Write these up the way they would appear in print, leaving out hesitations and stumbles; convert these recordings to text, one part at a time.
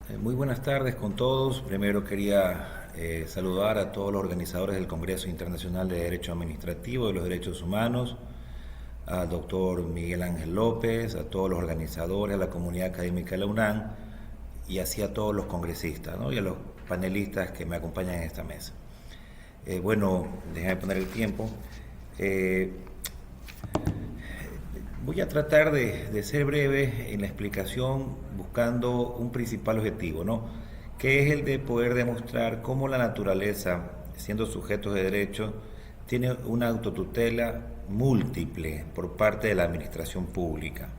Muy buenas tardes con todos. Primero quería saludar a todos los organizadores del Congreso Internacional de Derecho Administrativo y los Derechos Humanos, al doctor Miguel Ángel López, a todos los organizadores, a la comunidad académica de la UNAM y así a todos los congresistas, ¿no? Y a los panelistas que me acompañan en esta mesa. Bueno, déjenme poner el tiempo. Eh, Voy a tratar de ser breve en la explicación buscando un principal objetivo, ¿no? Que es el de poder demostrar cómo la naturaleza, siendo sujetos de derecho, tiene una autotutela múltiple por parte de la administración pública.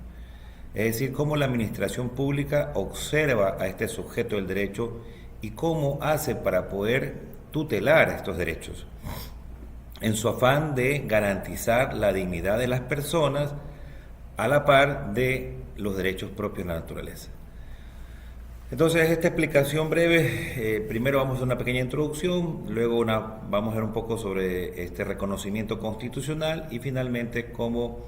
Es decir, cómo la administración pública observa a este sujeto del derecho y cómo hace para poder tutelar estos derechos, en su afán de garantizar la dignidad de las personas a la par de los derechos propios de la naturaleza. Entonces, esta explicación breve, primero vamos a hacer una pequeña introducción, luego vamos a ver un poco sobre este reconocimiento constitucional y finalmente cómo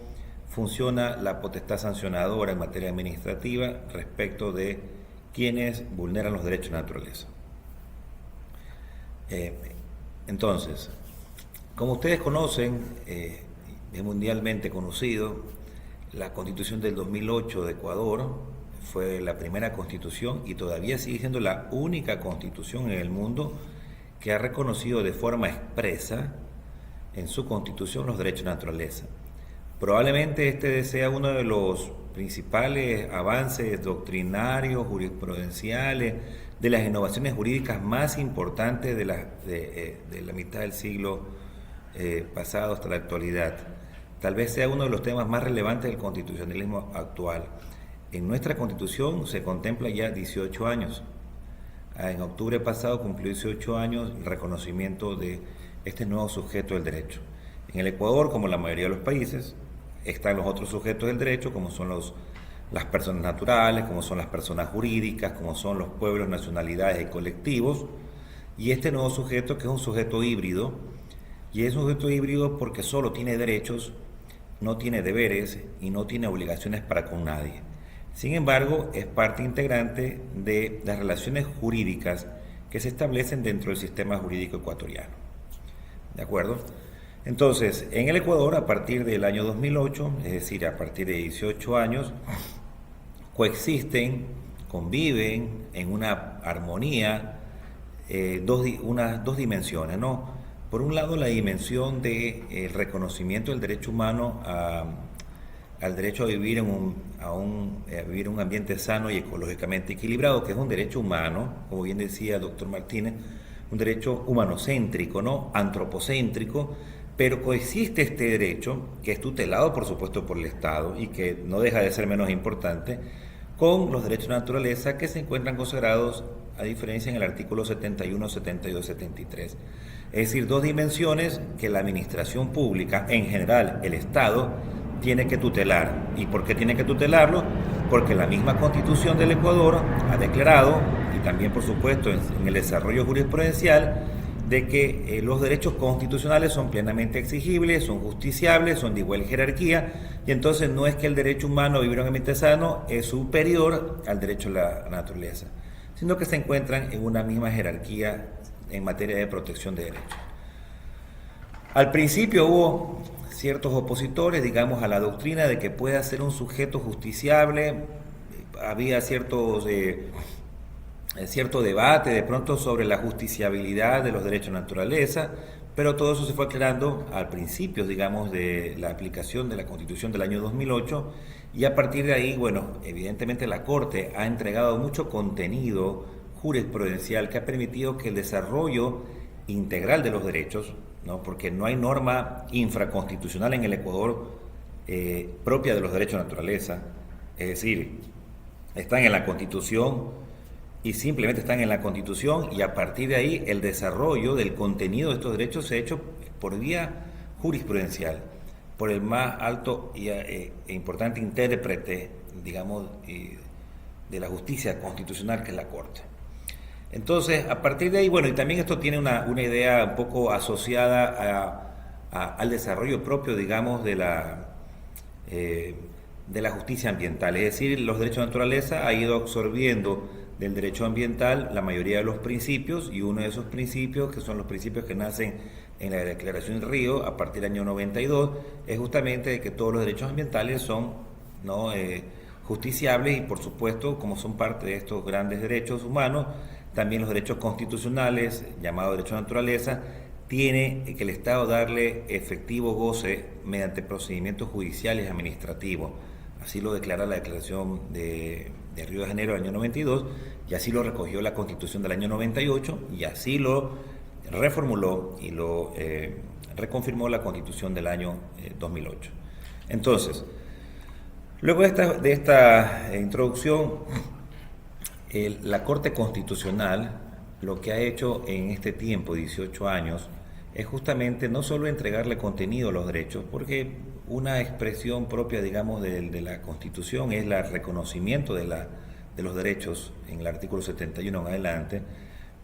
funciona la potestad sancionadora en materia administrativa respecto de quienes vulneran los derechos de la naturaleza. Eh, entonces, como ustedes conocen, es mundialmente conocido, la Constitución del 2008 de Ecuador fue la primera constitución y todavía sigue siendo la única constitución en el mundo que ha reconocido de forma expresa en su constitución los derechos de la naturaleza. Probablemente este sea uno de los principales avances doctrinarios, jurisprudenciales, de las innovaciones jurídicas más importantes de la mitad del siglo pasado hasta la actualidad. Tal vez sea uno de los temas más relevantes del constitucionalismo actual. En nuestra Constitución se contempla ya 18 años. En octubre pasado cumplió 18 años el reconocimiento de este nuevo sujeto del derecho. En el Ecuador, como la mayoría de los países, están los otros sujetos del derecho, como son las personas naturales, como son las personas jurídicas, como son los pueblos, nacionalidades y colectivos, y este nuevo sujeto que es un sujeto híbrido, y es un sujeto híbrido porque solo tiene derechos, no tiene deberes y no tiene obligaciones para con nadie. Sin embargo, es parte integrante de las relaciones jurídicas que se establecen dentro del sistema jurídico ecuatoriano. ¿De acuerdo? Entonces, en el Ecuador, a partir del año 2008, es decir, a partir de 18 años, coexisten, conviven en una armonía unas dos dimensiones, ¿no? Por un lado, la dimensión del reconocimiento del derecho humano al derecho a vivir a vivir un ambiente sano y ecológicamente equilibrado, que es un derecho humano, como bien decía el doctor Martínez, un derecho humanocéntrico, ¿no? Antropocéntrico, pero coexiste este derecho, que es tutelado por supuesto por el Estado y que no deja de ser menos importante, con los derechos de la naturaleza que se encuentran consagrados, a diferencia en el artículo 71, 72, 73. Es decir, dos dimensiones que la administración pública, en general el Estado, tiene que tutelar. ¿Y por qué tiene que tutelarlo? Porque la misma Constitución del Ecuador ha declarado, y también por supuesto en el desarrollo jurisprudencial, de que los derechos constitucionales son plenamente exigibles, son justiciables, son de igual jerarquía, y entonces no es que el derecho humano a vivir en un ambiente sano es superior al derecho a la naturaleza, sino que se encuentran en una misma jerarquía en materia de protección de derechos. Al principio hubo ciertos opositores, digamos, a la doctrina de que pueda ser un sujeto justiciable, había cierto debate de pronto sobre la justiciabilidad de los derechos de la naturaleza, pero todo eso se fue aclarando al principio, digamos, de la aplicación de la Constitución del año 2008, y a partir de ahí, bueno, evidentemente la Corte ha entregado mucho contenido jurisprudencial que ha permitido que el desarrollo integral de los derechos, ¿no? Porque no hay norma infraconstitucional en el Ecuador propia de los derechos de naturaleza, es decir, están en la Constitución y simplemente están en la Constitución, y a partir de ahí el desarrollo del contenido de estos derechos se ha hecho por vía jurisprudencial, por el más alto e importante intérprete, digamos, de la justicia constitucional, que es la Corte. Entonces, a partir de ahí, bueno, y también esto tiene una idea un poco asociada al desarrollo propio, digamos, de la justicia ambiental. Es decir, los derechos de naturaleza ha ido absorbiendo del derecho ambiental la mayoría de los principios, y uno de esos principios, que son los principios que nacen en la Declaración del Río a partir del año 92, es justamente de que todos los derechos ambientales son, ¿no?, justiciables, y por supuesto, como son parte de estos grandes derechos humanos, también los derechos constitucionales, llamados derechos de naturaleza, tiene que el Estado darle efectivo goce mediante procedimientos judiciales y administrativos. Así lo declara la Declaración de Río de Janeiro del año 92, y así lo recogió la Constitución del año 98, y así lo reformuló y lo reconfirmó la Constitución del año 2008. Entonces, luego de esta introducción, la Corte Constitucional lo que ha hecho en este tiempo, 18 años, es justamente no solo entregarle contenido a los derechos, porque una expresión propia, digamos, de la Constitución es el reconocimiento de los derechos en el artículo 71 en adelante,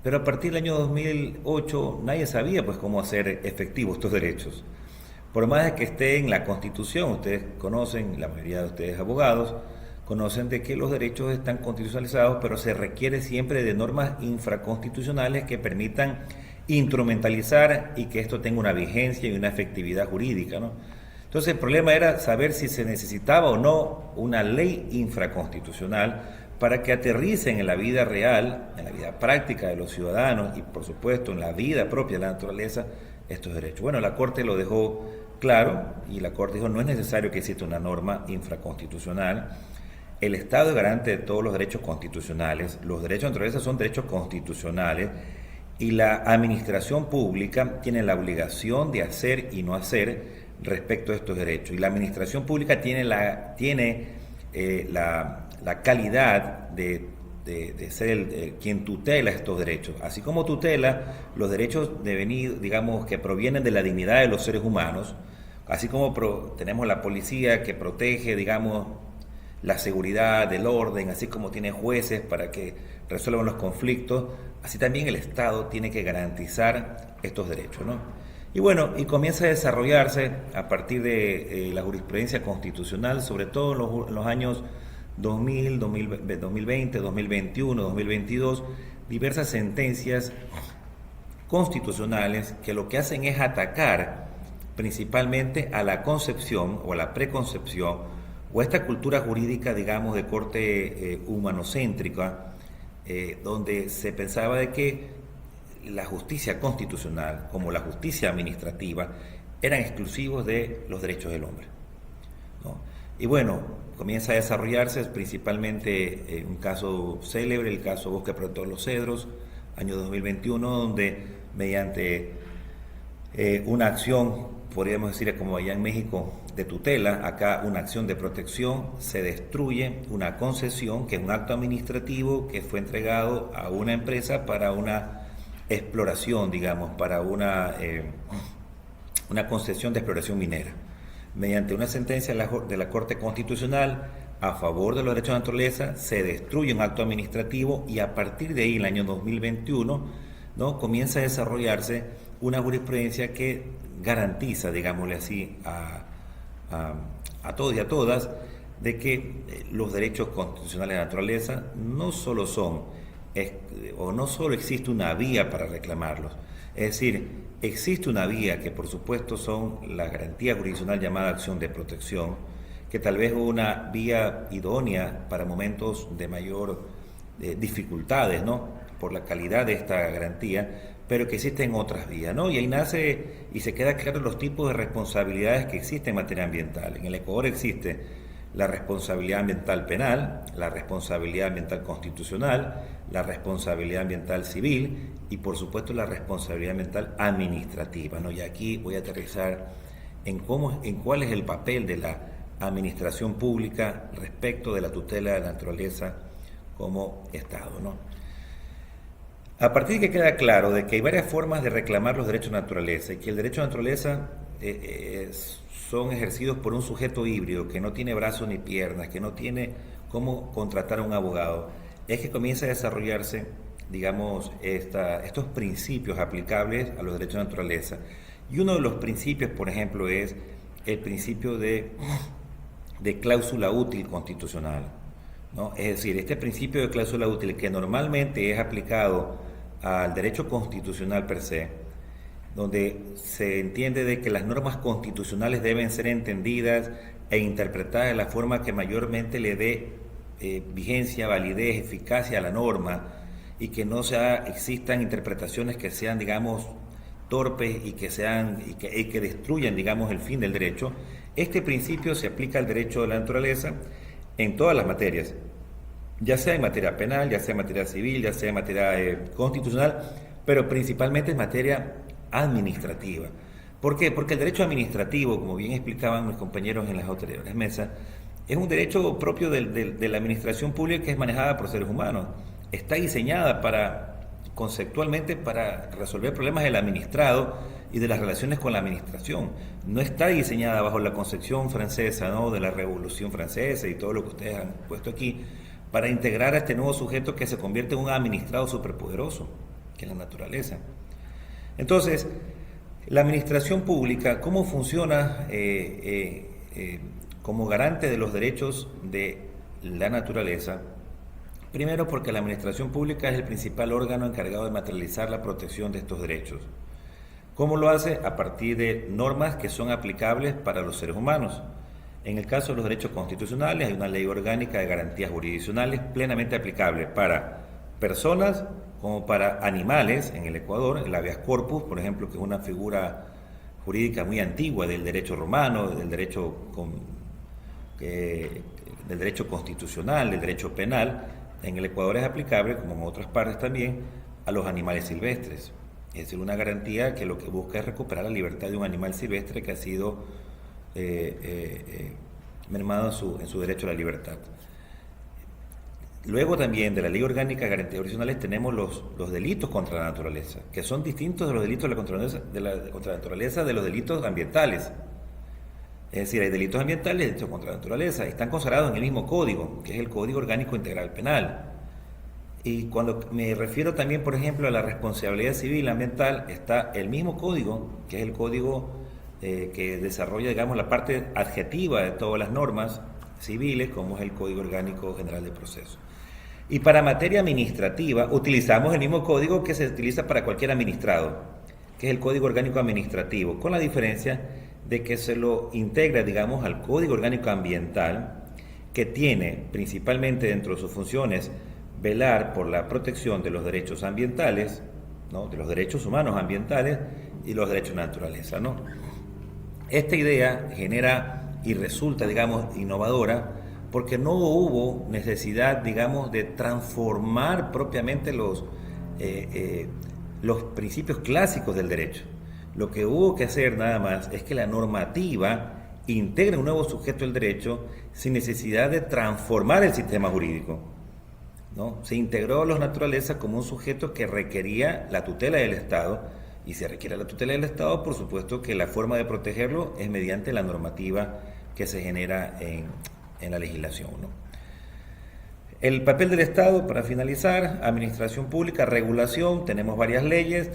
pero a partir del año 2008 nadie sabía pues cómo hacer efectivos estos derechos. Por más de que esté en la Constitución, ustedes conocen, la mayoría de ustedes abogados, conocen de que los derechos están constitucionalizados, pero se requiere siempre de normas infraconstitucionales que permitan instrumentalizar y que esto tenga una vigencia y una efectividad jurídica, ¿no? Entonces el problema era saber si se necesitaba o no una ley infraconstitucional para que aterricen en la vida real, en la vida práctica de los ciudadanos y por supuesto en la vida propia de la naturaleza estos derechos. Bueno, la Corte lo dejó claro, y la Corte dijo no es necesario que exista una norma infraconstitucional. El Estado es garante de todos los derechos constitucionales, los derechos de naturaleza son derechos constitucionales, y la administración pública tiene la obligación de hacer y no hacer respecto a estos derechos. Y la administración pública tiene la calidad de ser quien tutela estos derechos, así como tutela los derechos digamos, que provienen de la dignidad de los seres humanos, así como tenemos la policía que protege, digamos, la seguridad, del orden, así como tiene jueces para que resuelvan los conflictos, así también el Estado tiene que garantizar estos derechos, ¿no? Y bueno, y comienza a desarrollarse a partir de la jurisprudencia constitucional, sobre todo en los años 2000, 2020, 2021, 2022, diversas sentencias constitucionales que lo que hacen es atacar principalmente a la concepción o a la preconcepción o a esta cultura jurídica, digamos, de corte humanocéntrica, donde se pensaba de que la justicia constitucional, como la justicia administrativa, eran exclusivos de los derechos del hombre, ¿no? Y bueno, comienza a desarrollarse principalmente un caso célebre, el caso Bosque Protector Los Cedros, año 2021, donde mediante una acción, podríamos decir como allá en México, de tutela, acá una acción de protección, se destruye una concesión, que es un acto administrativo que fue entregado a una empresa para una exploración, digamos, para una concesión de exploración minera. Mediante una sentencia de la Corte Constitucional a favor de los derechos de naturaleza, se destruye un acto administrativo, y a partir de ahí, en el año 2021, ¿no?, comienza a desarrollarse una jurisprudencia que garantiza, digámosle así, a todos y a todas, de que los derechos constitucionales de la naturaleza no solo son, o no solo existe una vía para reclamarlos, es decir, existe una vía que por supuesto son la garantía jurisdiccional llamada acción de protección, que tal vez es una vía idónea para momentos de mayor dificultades, ¿no?, por la calidad de esta garantía, pero que existen otras vías, ¿no? Y ahí nace y se queda claro los tipos de responsabilidades que existen en materia ambiental. En el Ecuador existe la responsabilidad ambiental penal, la responsabilidad ambiental constitucional, la responsabilidad ambiental civil y por supuesto la responsabilidad ambiental administrativa, ¿no? Y aquí voy a aterrizar en cuál es el papel de la administración pública respecto de la tutela de la naturaleza como Estado, ¿no? A partir de que queda claro de que hay varias formas de reclamar los derechos de naturaleza y que el derecho de naturaleza son ejercidos por un sujeto híbrido que no tiene brazos ni piernas, que no tiene cómo contratar a un abogado, es que comienza a desarrollarse, digamos, estos principios aplicables a los derechos de naturaleza. Y uno de los principios, por ejemplo, es el principio de cláusula útil constitucional, ¿no? Es decir, este principio de cláusula útil que normalmente es aplicado al derecho constitucional per se, donde se entiende de que las normas constitucionales deben ser entendidas e interpretadas de la forma que mayormente le dé vigencia, validez, eficacia a la norma, y que no existan interpretaciones que sean, digamos, torpes y que destruyan, digamos, el fin del derecho. Este principio se aplica al derecho de la naturaleza en todas las materias, ya sea en materia penal, ya sea en materia civil, ya sea en materia constitucional, pero principalmente en materia administrativa. ¿Por qué? Porque el derecho administrativo, como bien explicaban mis compañeros en las anteriores mesas, es un derecho propio de la administración pública que es manejada por seres humanos. Está diseñada conceptualmente para resolver problemas del administrado y de las relaciones con la administración. No está diseñada bajo la concepción francesa, ¿no?, de la Revolución Francesa y todo lo que ustedes han puesto aquí, para integrar a este nuevo sujeto que se convierte en un administrado superpoderoso, que es la naturaleza. Entonces, la administración pública, ¿cómo funciona como garante de los derechos de la naturaleza? Primero, porque la administración pública es el principal órgano encargado de materializar la protección de estos derechos. ¿Cómo lo hace? A partir de normas que son aplicables para los seres humanos. En el caso de los derechos constitucionales, hay una ley orgánica de garantías jurisdiccionales plenamente aplicable para personas como para animales. En el Ecuador, el habeas corpus, por ejemplo, que es una figura jurídica muy antigua del derecho romano, del derecho constitucional, del derecho penal, en el Ecuador es aplicable, como en otras partes también, a los animales silvestres. Es decir, una garantía que lo que busca es recuperar la libertad de un animal silvestre que ha sido mermado en su derecho a la libertad. Luego también de la Ley Orgánica de Garantías Jurisdiccionales tenemos los delitos contra la naturaleza, que son distintos de los delitos contra la naturaleza de los delitos ambientales. Es decir, hay delitos ambientales y delitos contra la naturaleza. Están consagrados en el mismo código, que es el Código Orgánico Integral Penal. Y cuando me refiero también, por ejemplo, a la responsabilidad civil ambiental, está el mismo código, que es el código que desarrolla, digamos, la parte adjetiva de todas las normas civiles, como es el Código Orgánico General de Proceso. Y para materia administrativa, utilizamos el mismo código que se utiliza para cualquier administrado, que es el Código Orgánico Administrativo, con la diferencia de que se lo integra, digamos, al Código Orgánico Ambiental, que tiene principalmente dentro de sus funciones velar por la protección de los derechos ambientales, ¿no?, de los derechos humanos ambientales y los derechos de la naturaleza, ¿no? Esta idea genera y resulta, digamos, innovadora porque no hubo necesidad, digamos, de transformar propiamente los principios clásicos del derecho. Lo que hubo que hacer nada más es que la normativa integre un nuevo sujeto del derecho sin necesidad de transformar el sistema jurídico, ¿no? Se integró a la naturaleza como un sujeto que requería la tutela del Estado, y si requiere la tutela del Estado, por supuesto que la forma de protegerlo es mediante la normativa que se genera en la legislación, ¿no? El papel del Estado, para finalizar: administración pública, regulación. Tenemos varias leyes,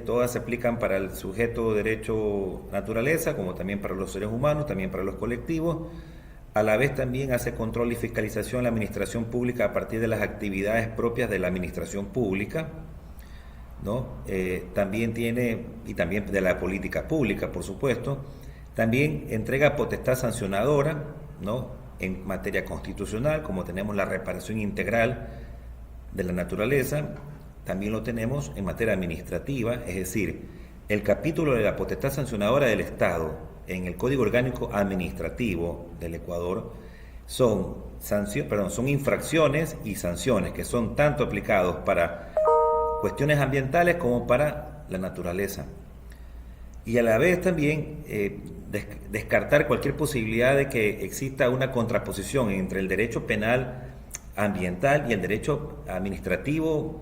todas se aplican para el sujeto de derecho naturaleza, como también para los seres humanos, también para los colectivos. A la vez también hace control y fiscalización la administración pública a partir de las actividades propias de la administración pública, ¿no? También de la política pública, por supuesto. También entrega potestad sancionadora, ¿no?, en materia constitucional, como tenemos la reparación integral de la naturaleza. También lo tenemos en materia administrativa, es decir, el capítulo de la potestad sancionadora del Estado en el Código Orgánico Administrativo del Ecuador son infracciones y sanciones que son tanto aplicados para cuestiones ambientales como para la naturaleza. Y a la vez también descartar cualquier posibilidad de que exista una contraposición entre el derecho penal ambiental y el derecho administrativo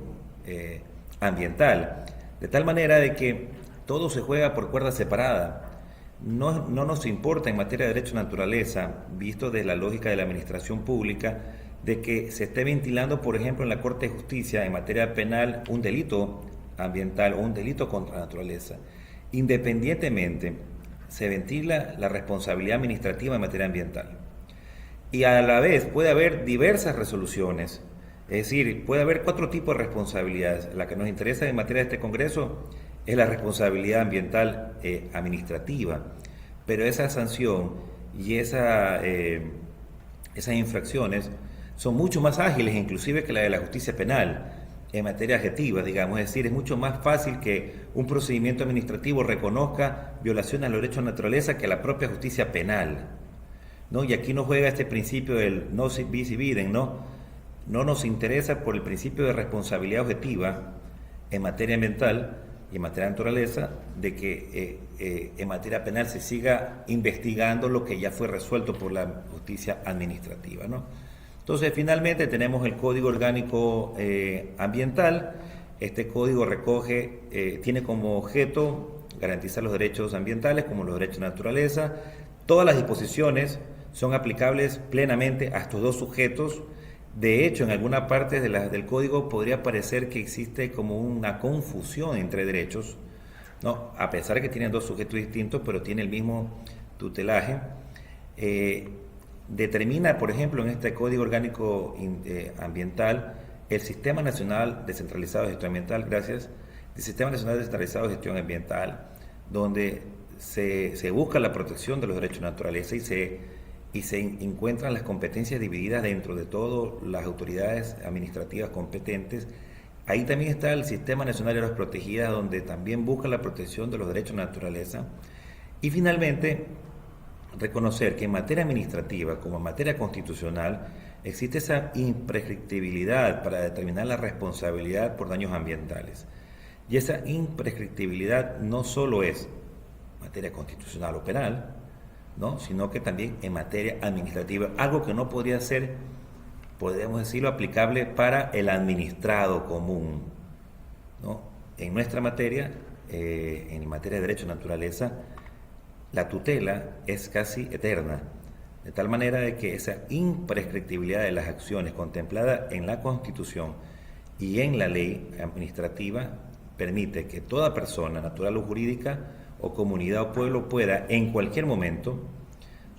ambiental, de tal manera de que todo se juega por cuerda separada. No nos importa en materia de derecho a naturaleza, visto desde la lógica de la administración pública, de que se esté ventilando, por ejemplo, en la Corte de Justicia en materia penal un delito ambiental o un delito contra la naturaleza. Independientemente, se ventila la responsabilidad administrativa en materia ambiental. y a la vez puede haber diversas resoluciones. Es decir, puede haber cuatro tipos de responsabilidades. La que nos interesa en materia de este Congreso es la responsabilidad ambiental administrativa, pero esa sanción y esas infracciones son mucho más ágiles inclusive que la de la justicia penal en materia adjetiva, digamos, es decir, es mucho más fácil que un procedimiento administrativo reconozca violaciones a los derechos de la naturaleza que la propia justicia penal, ¿no? Y aquí no juega este principio del no bis idem, ¿no? No nos interesa por el principio de responsabilidad objetiva en materia ambiental y en materia de naturaleza, de que en materia penal se siga investigando lo que ya fue resuelto por la justicia administrativa, ¿no? Entonces, finalmente tenemos el Código Orgánico Ambiental. Este código tiene como objeto garantizar los derechos ambientales como los derechos de naturaleza. Todas las disposiciones son aplicables plenamente a estos dos sujetos. De hecho, en alguna parte del código podría parecer que existe como una confusión entre derechos, ¿no? A pesar de que tienen dos sujetos distintos, pero tiene el mismo tutelaje. Determina, por ejemplo, en este Código Orgánico Ambiental, el Sistema Nacional Descentralizado de Gestión Ambiental, gracias, el Sistema Nacional Descentralizado de Gestión Ambiental, donde se busca la protección de los derechos de naturaleza y se encuentran las competencias divididas dentro de todas las autoridades administrativas competentes. Ahí también está el Sistema Nacional de Áreas Protegidas, donde también busca la protección de los derechos de naturaleza. Y finalmente, reconocer que en materia administrativa como en materia constitucional existe esa imprescriptibilidad para determinar la responsabilidad por daños ambientales. Y esa imprescriptibilidad no solo es materia constitucional o penal, ¿no? Sino que también en materia administrativa, algo que no podría ser, podemos decirlo, aplicable para el administrado común, ¿no? En nuestra materia, en materia de derecho de naturaleza, la tutela es casi eterna, de tal manera de que esa imprescriptibilidad de las acciones contempladas en la Constitución y en la ley administrativa permite que toda persona, natural o jurídica, o comunidad o pueblo pueda en cualquier momento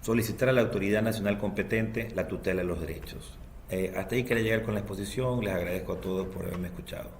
solicitar a la autoridad nacional competente la tutela de los derechos. Hasta ahí quería llegar con la exposición, les agradezco a todos por haberme escuchado.